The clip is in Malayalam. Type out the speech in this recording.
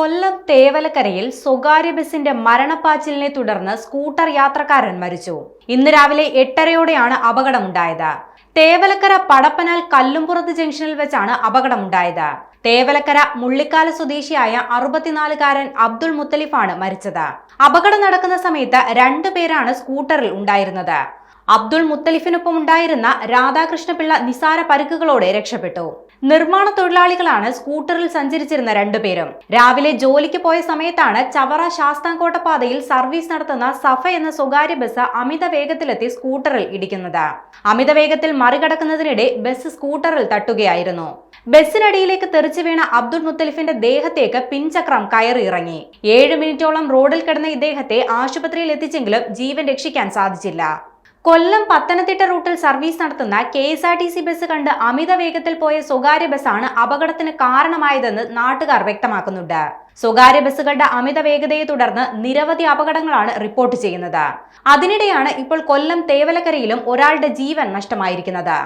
കൊല്ലം തേവലക്കരയിൽ സ്വകാര്യ ബസിന്റെ മരണപ്പാച്ചിലിനെ തുടർന്ന് സ്കൂട്ടർ യാത്രക്കാരൻ മരിച്ചു. ഇന്ന് രാവിലെ 8:30യോടെയാണ് അപകടമുണ്ടായത്. തേവലക്കര പടപ്പനാൽ കല്ലുംപുറത്ത് ജംഗ്ഷനിൽ വെച്ചാണ് അപകടമുണ്ടായത്. തേവലക്കര മുള്ളിക്കാല സ്വദേശിയായ 64-കാരൻ അബ്ദുൾ മുത്തലിഫാണ് മരിച്ചത്. അപകടം നടക്കുന്ന സമയത്ത് 2 പേരാണ് സ്കൂട്ടറിൽ ഉണ്ടായിരുന്നത്. അബ്ദുൾ മുത്തലിഫിനൊപ്പം ഉണ്ടായിരുന്ന രാധാകൃഷ്ണപിള്ള നിസാര പരിക്കുകളോടെ രക്ഷപ്പെട്ടു. നിർമ്മാണ തൊഴിലാളികളാണ് സ്കൂട്ടറിൽ സഞ്ചരിച്ചിരുന്ന 2 പേരും. രാവിലെ ജോലിക്ക് പോയ സമയത്താണ് ചവറ ശാസ്താംകോട്ട പാതയിൽ സർവീസ് നടത്തുന്ന സഫ എന്ന സ്വകാര്യ ബസ് അമിത വേഗത്തിലെത്തി സ്കൂട്ടറിൽ ഇടിക്കുന്നത്. അമിത വേഗത്തിൽ മറികടക്കുന്നതിനിടെ ബസ് സ്കൂട്ടറിൽ തട്ടുകയായിരുന്നു. ബസ്സിനടിയിലേക്ക് തെറിച്ചു വീണ അബ്ദുൾ മുത്തലിഫിന്റെ ദേഹത്തേക്ക് പിൻചക്രം കയറി ഇറങ്ങി. 7 മിനിറ്റോളം റോഡിൽ കിടന്ന ഇദ്ദേഹത്തെ ആശുപത്രിയിൽ എത്തിച്ചെങ്കിലും ജീവൻ രക്ഷിക്കാൻ സാധിച്ചില്ല. കൊല്ലം പത്തനംതിട്ട റൂട്ടിൽ സർവീസ് നടത്തുന്ന KSRTC ബസ് കണ്ട് അമിത വേഗത്തിൽ പോയ സ്വകാര്യ ബസ്സാണ് അപകടത്തിന് കാരണമായതെന്ന് നാട്ടുകാർ വ്യക്തമാക്കുന്നുണ്ട്. സ്വകാര്യ ബസ്സുകളുടെ അമിത വേഗതയെ തുടർന്ന് നിരവധി അപകടങ്ങളാണ് റിപ്പോർട്ട് ചെയ്യുന്നത്. അതിനിടെയാണ് ഇപ്പോൾ കൊല്ലം തേവലക്കരയിലും ഒരാളുടെ ജീവൻ നഷ്ടമായിരിക്കുന്നത്.